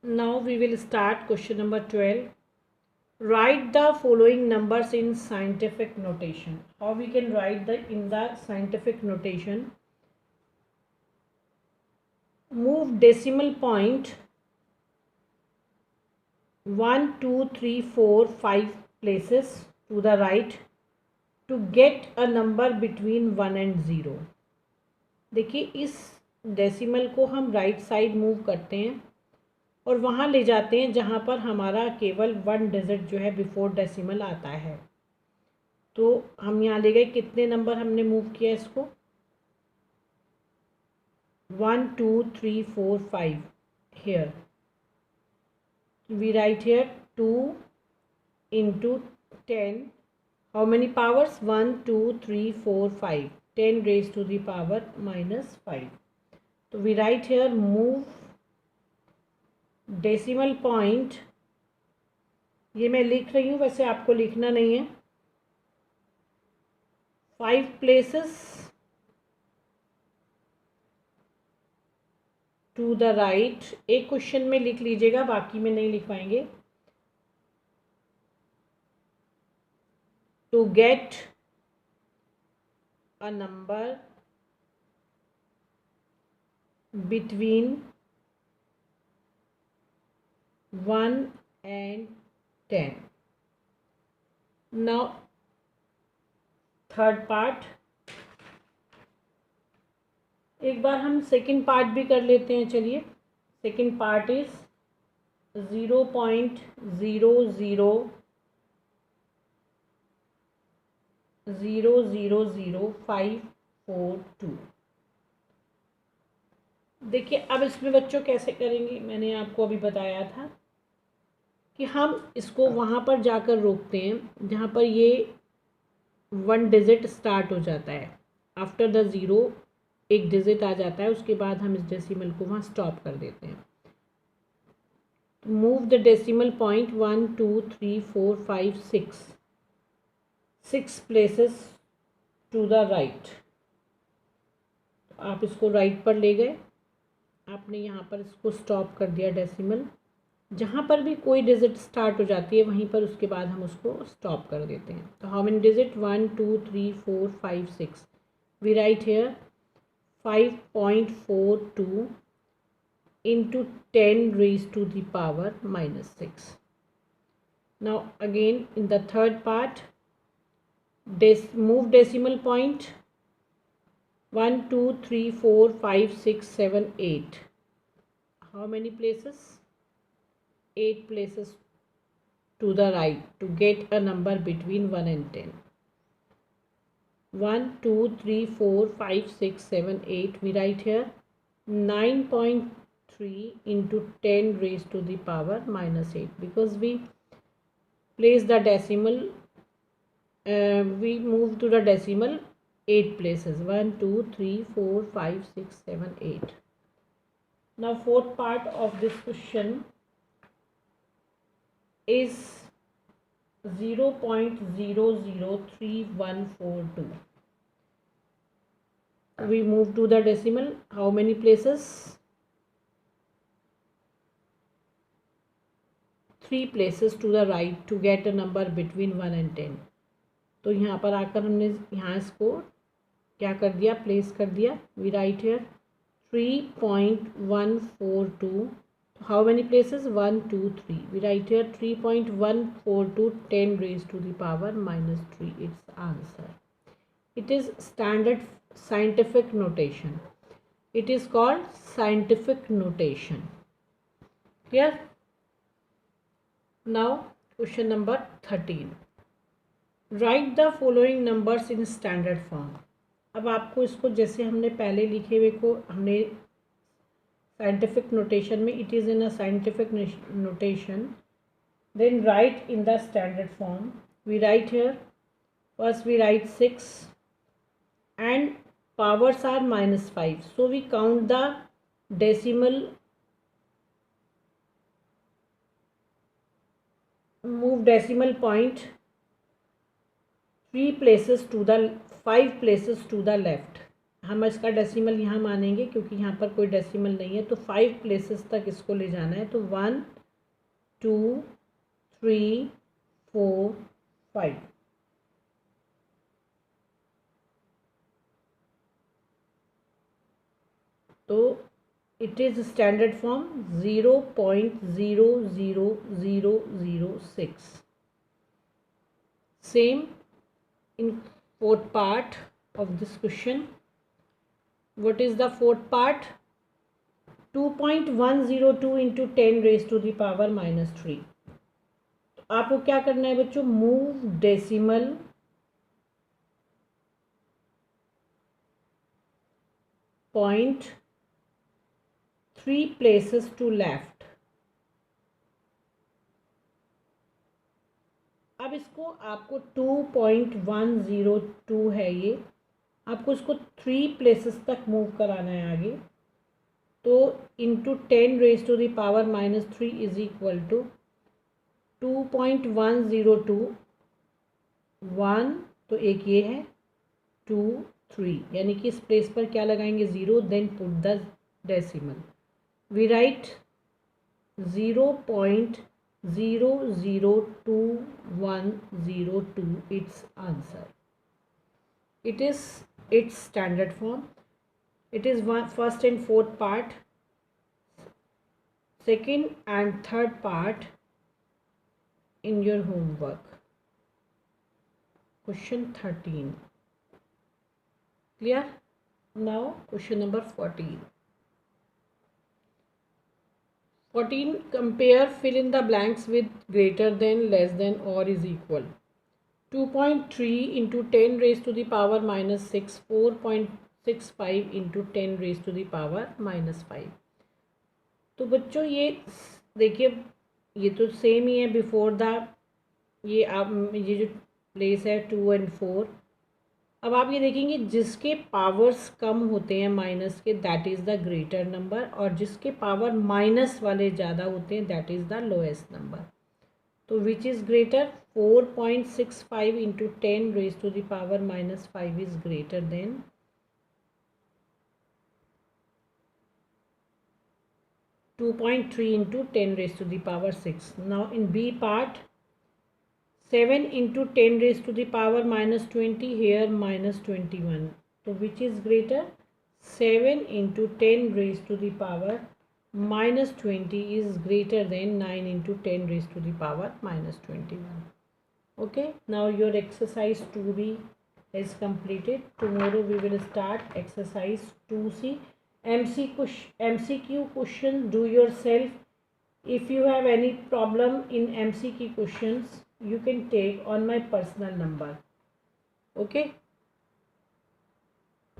Now we will start question number 12. Write the following numbers in scientific notation. How we can write in the scientific notation? Move decimal point 1, 2, 3, 4, 5 places to the right to get a number between 1 and 0. देखिए इस decimal को हम right side move करते हैं और वहाँ ले जाते हैं जहाँ पर हमारा केवल 1 डिजिट जो है बिफोर डेसिमल आता है। तो हम यहाँ ले गए, कितने नंबर हमने मूव किया इसको? 1, 2, 3, 4, 5. Here we write here 2 into 10. How many powers? 1, 2, 3, 4, 5. 10 raised to the power minus 5. So we write here move decimal point. ये मैं लिख रही हूँ, वैसे आपको लिखना नहीं है। 5 places to the right. एक क्वेश्चन में लिख लीजिएगा, बाकी में नहीं लिख पाएंगे। To get a number between 1 and 10. Now third part, एक बार हम सेकंड पार्ट भी कर लेते हैं। चलिए, सेकंड पार्ट इज 0.0000542। देखिए अब इसमें बच्चों कैसे करेंगे, मैंने आपको अभी बताया था कि हम इसको वहाँ पर जाकर रोकते हैं जहाँ पर ये 1 डिजिट स्टार्ट हो जाता है। आफ्टर द 0 एक डिजिट आ जाता है, उसके बाद हम इस डेसिमल को वहाँ स्टॉप कर देते हैं। Move the decimal point 1, 2, 3, 4, 5, 6 places to the right. आप इसको राइट पर ले गए, आपने यहाँ पर इसको स्टॉप कर दिया डेसिमल। जहाँ पर भी कोई डिजिट स्टार्ट हो जाती है वहीं पर उसके बाद हम उसको स्टॉप कर देते हैं। तो how many digit? 1, 2, 3, 4, 5, 6. We write here 5.42 into 10 raised to the power minus 6. Now again in the third part, move decimal point 1, 2, 3, 4, 5, 6, 7, 8. How many places? 8 places to the right to get a number between 1 and 10. 1, 2, 3, 4, 5, 6, 7, 8. We write here 9.3 into 10 raised to the power minus 8, because we place the decimal, we move to the decimal 8 places. 1, 2, 3, 4, 5, 6, 7, 8. Now fourth part of this question is 0.0031442. We move to the decimal. How many places? 3 places to the right to get a number between 1 and 10. तो यहाँ पर आकर हमने यहाँ इसको क्या कर दिया? प्लेस कर दिया। We write here 3.142. How many places? 1, 2, 3. We write here 3.142 10 raised to the power minus 3. Its answer. It is standard scientific notation. It is called scientific notation. Clear? Now question number 13. Write the following numbers in standard form. अब आपको इसको जैसे हमने पहले लिखे हुए को हमने scientific notation में, it is in a scientific notation, then write in the standard form. We write here, first we write 6 and powers are minus 5, so we count the decimal, move decimal point 5 places to the left. हम इसका decimal यहाँ मानेंगे क्योंकि यहाँ पर कोई decimal नहीं है, तो 5 प्लेसेस तक इसको ले जाना है। तो 1 2 3 4 5। तो it is standard form 0.00006। Same in fourth part of this question. What is the fourth part? 2.102 into 10 raised to the power minus 3। तो आपको क्या करना है बच्चों? Move decimal point 3 places to left. अब इसको आपको 2.102 है ये, आपको इसको 3 प्लेसेस तक मूव कराना है आगे। तो into 10 raise to the power minus 3 is equal to 2.102 1, तो एक ये है 2 3, यानी कि इस प्लेस पर क्या लगाएंगे? 0, then put the decimal. We write 0.002102 it's answer. It is its standard form. It is first and fourth part, second and third part in your homework. Question 13. Clear? Now question number 14. 14. Compare, fill in the blanks with greater than, less than, or is equal. 2.3 into 10 raised to the power minus 6, 4.65 into 10 raised to the power minus 5। तो बच्चों ये देखिए, ये तो same ही है before the, ये आप ये जो प्लेस है 2 और 4। अब आप ये देखेंगे जिसके पावर्स कम होते हैं माइनस के, that is the greater number, और जिसके पावर माइनस वाले ज़्यादा होते हैं that is the lowest number. तो which is greater? 4.65 into 10 raise to the power minus 5 is greater than 2.3 into 10 raised to the power 6. Now in B part, 7 into 10 raised to the power minus 20, here minus 21. So which is greater? 7 into 10 raised to the power minus 20 is greater than 9 into 10 raised to the power minus 21. Okay, now your exercise 2B is completed. Tomorrow we will start exercise 2C. MCQ question, do yourself. If you have any problem in MCQ questions, you can take on my personal number. Okay.